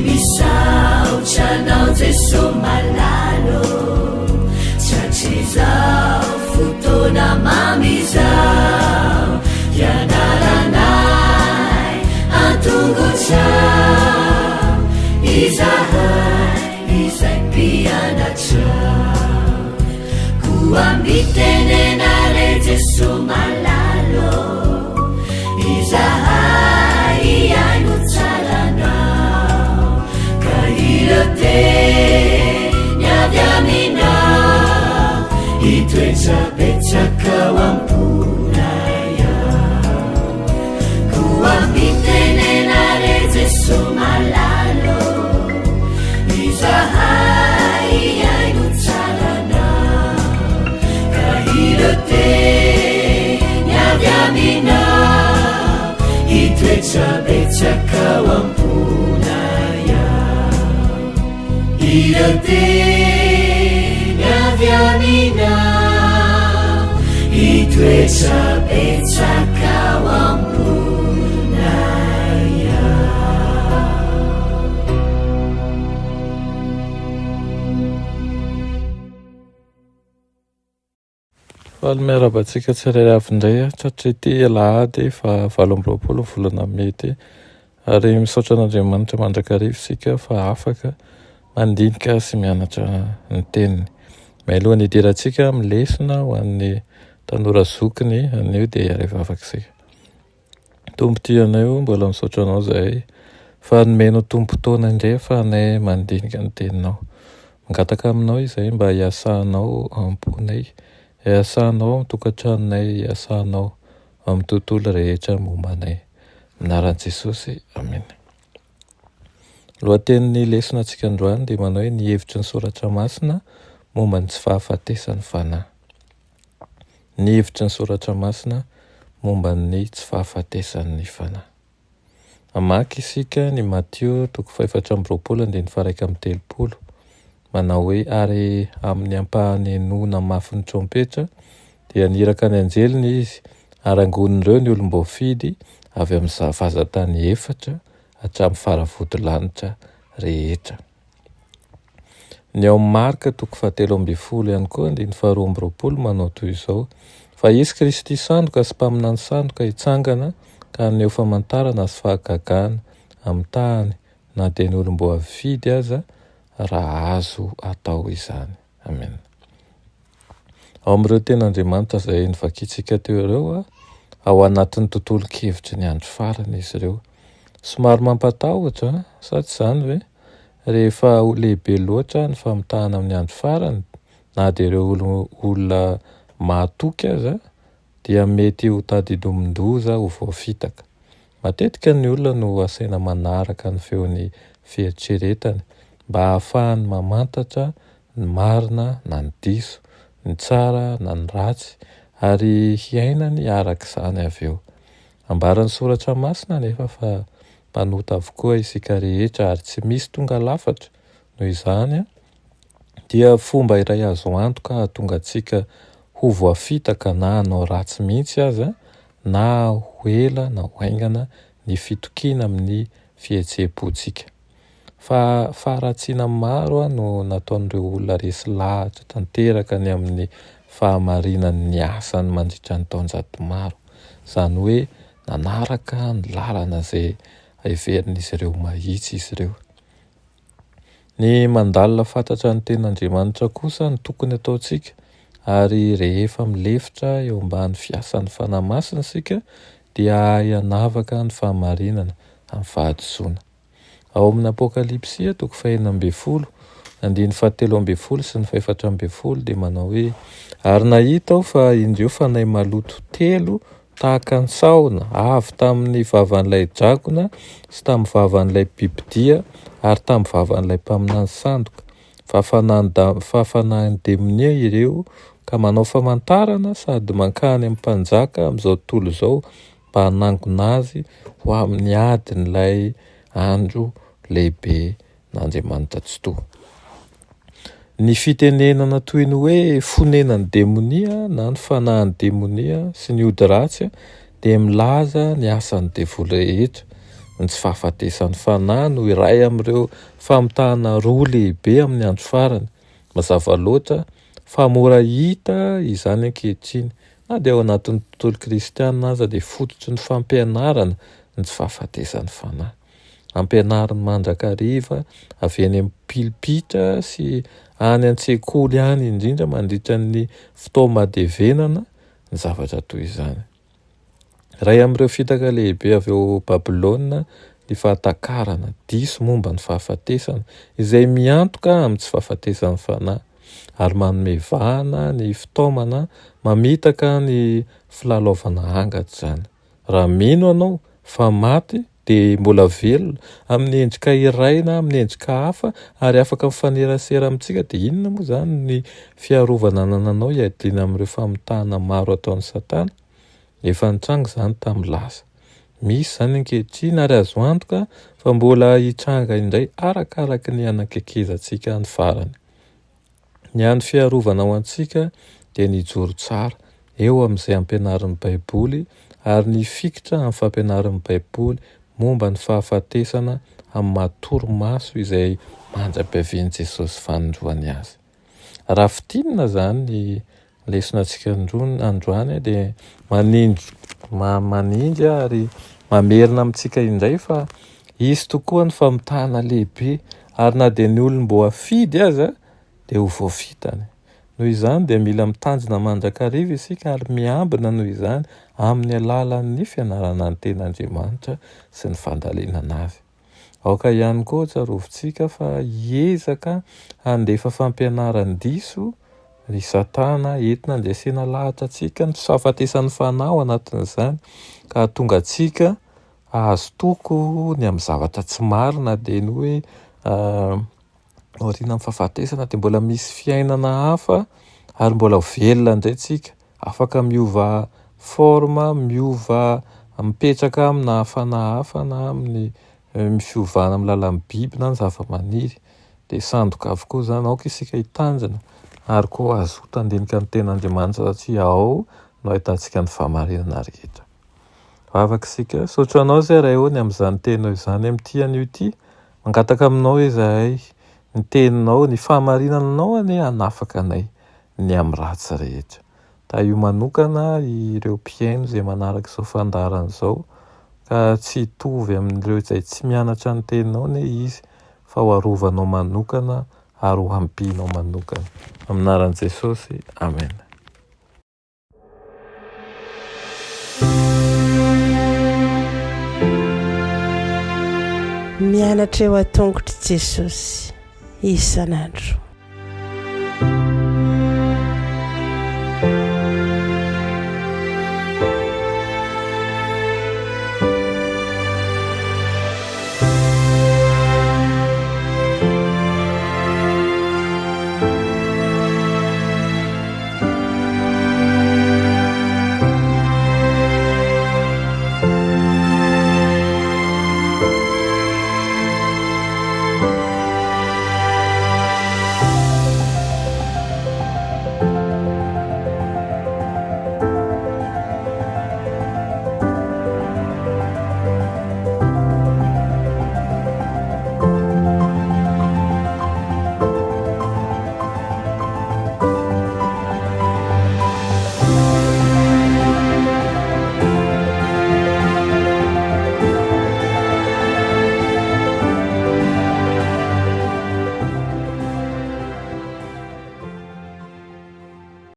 misaotranao jeso malalo tratrizao fotona mamizao ianaranay antongotrao izahay izay mpianatrao koa mitenenare jeso malalo izahay iaino tsaranao ka irate niavy aminao itoetrabetsakao amponaya koa mitenenare jeso malalo izahay iaino tsaranao ka irate niavy aminao itoetrabetsakao amponaya irate niavy aminao itoetrabetsakao amponaya. Faly miarabantsika tsirairay avindray satria ity alahady fa 20 volana mety ary misaotra an'Andriamanitra mandrakarivo sika fa afaka mandinika sy mianatra ny teniny. Mialohan'ny hidirantsika amin'ny lesona ho an'ny tanora zokiny anio dia rehefa afaka sika. Tompo ty anao mbola misaotra anao zay fa nomenao tompo-taona indray fa anay mandinika ny teninao. Mangataka aminao izay mba hiasanao amponay, hiasanao amin'ny tokantranonay, hiasanao amin'ny tontolo rehetra mombanay. Minaran'i Jesosy, amen. Lohatenin'ny lesona antsika androany dia manao hoe ny hevitry ny soratra masina momba ny tsy fahafatesan'ny fanahy. Ny hevitry ny soratra masina momba ny tsy fahafatesan'ny fanahy. Mamaky isika ny Matthieu 4:20-30. Manao hoe ary amin'ny ampahany noana mafy ny trompetra dia niraka ny anjeliny izy ary angonin'ireo ny olom-boafidy avy amin'ny fahazatany 4 hatramin'ny faravodilanitra rehetra. Ny ao amin'ny Marka 7:20 ihany koa 12 manao toy izao: fa Jesy Kristy sandoka sy mpaminany sandoka hitsangana ka haneo famantarana sy fahagagana amin'ny tany na dia ny olom-boafidy aza raha azo atao izany. Amen. Ao amin'ireo ten'Andriamanitra izay nivakitsika teo ireo ao anatin'ny tontolo kevitry ny andro farany izy ireo. Somary mampatahotra sa tsy izany ve? Rehefa ho lehibe loatra ny famitahana amin'ny andro farany na dia ireo olona mahatoky aza dia mety ho tadidomin-doza ho voafitaka. Matetika ny olona no asaina manaraka ny feon'ny fieritreretany mba ahafahany mamantatra ny marina na ny diso, ny tsara na ny ratsy ary hiainany araka izany avy eo. Ambaran'ny soratra masina nefa fa mpanota avokoa isika rehetra ary tsy misy tonga lafatra. Noho izany dia fomba iray azo antoka hahatonga antsika ho voafitaka na hanao ratsy mihitsy aza na ho ela na ho haingana ny fitokiana amin'ny fihetseham-pontsika. Fa faharatsiana maro no nataon'ireo olona resy lahatra tanteraka ny amin'ny fahamarinan'ny asany mandritra ny taonjato maro. Izany hoe nanaraka ny lalana izay heverin'izy ireo mahitsy izy ireo. Ny mandalina fantatra ny ten'Andriamanitra kosa ny tokony ataontsika ary rehefa milefitra eo ambany fiasan'ny fanahy masina isika dia hianavaka ny fahamarinana amin'ny fahadisoana. Ao amin'ny Apokalipsia 4:17 sy ny 14 dia manao hoe ary nahita aho fa indreo fanahy maloto 3 tahaka ny sahona avy tamin'ny vavan'ilay dragona sy tamin'ny vavan'ilay bibidia ary tamin'ny vavan'ilay mpaminany sandoka. Fafanahany demonia ireo ka manao famantarana sady mankany amin'ny mpanjaka amin'izao tontolo izao mba hanangona azy ho amin'ny adin'ilay andro lehibe n'Andriamanitra tsy toa. Ny fitenenana toy ny hoe fonenan'ny demonia na ny fanahin'ny demonia sy ny ody ratsy dia milaza ny asan'ny devoly rehetra, ny tsy fahafatesan'ny fanahy no iray amin'ireo famitahana roa lehibe amin'ny andro farany. Mazava loatra fa mora hita izany ankehitriny, na dia ao anatin'ny tontolo kristianina aza dia fototry ny fampianarana ny tsy fahafatesan'ny fanahy. Ampianariny mandrakariva avy any amin'ny pilipitra sy any an-tsekoly any indrindra mandritra ny fotoa-madevenana ny zavatra toy izany. Ray amin'ireo fitaka lehibe avy eo Babilôna ny fahatakarana diso momba ny fahafatesana izay miantoka amin'ny tsy fahafatesan'ny fanahy ary manome vahana ny fitaomana mamitaka ny filalaovana angatry zany. Raha mino anao fa maty dia mbola velona amin'ny endrika iray na amin'ny endrika hafa ary afaka mifanerasera amintsika, dia inona moa zany ny fiarovana anananao hiadina amin'ireo famitahana maro ataon'ny Satana? Efa nitranga zany tamin'ny lasa. Misy zany ankehitriny ary azo antoka fa mbola hitranga indray arakaraka ny anakekezantsika ny farany. Ny an'ny fiarovana ho antsika dia ny joro tsara eo amin'izay ampianarin'ny Baiboly ary ny fikitra amin'ny fampianarin'ny Baiboly momba ny fahafatesana amin'ny maha-torimaso izay mandra-piavian'i Jesosy fanondroany azy. Raha fitinina zany ny lesonantsika androany dia manindry ary mamerina amintsika indray fa izy tokoa ny famitahana lehibe ary na dia ny olony mbo afidy aza dia ho voafitany. Noho izany dia mila mitanjona mandrakariva isika ary miambina noho izany amin'ny alalan'ny fianarana ny ten'Andriamanitra sy ny fandalinana azy. Aoka ihany koa tsarovintsika fa hiezaka handefa fampianaran-diso ny Satana entina handresena lahatra antsika ny tsy fahafatesan'ny fanahy ao anatin'izany ka tonga antsika ahazo toko ny amin'ny zavatra tsy marina dia ny hoe aoriana amin'ny fahafatesana dia mbola misy fiainana hafa ary mbola velona indray tsika, afaka miova forma, miova mipetraka amina hafana hafa na amin'ny fiovana amin'ny lalan'ny biby na ny zava-maniry. Dia sandoka avokoa zany aoka isika hitanjana ary koa azoto andinika ny ten'Andriamanitra satria ao no ahitantsika ny fahamarinana rehetra. Vavaka isika, saotra anao izay raha eo ny amin'izany teninao izany amin'ity anio ity, mangataka aminao izahay ny teninao, ny fahamarinanao anie hanafaka anay ny amin'ny ratsy rehetra. Da io manokana ireo mpiaino izay manaraka izao fandarana izao ka tsy hitovy amin'ireo izay tsy mianatra ny teninao ne izy fa ho arovanao manokana ary ho hampianao manokana. Amin'ny anaran'i Jesosy, amen. Mianatra eo an-tongotry Jesosy isan'andro.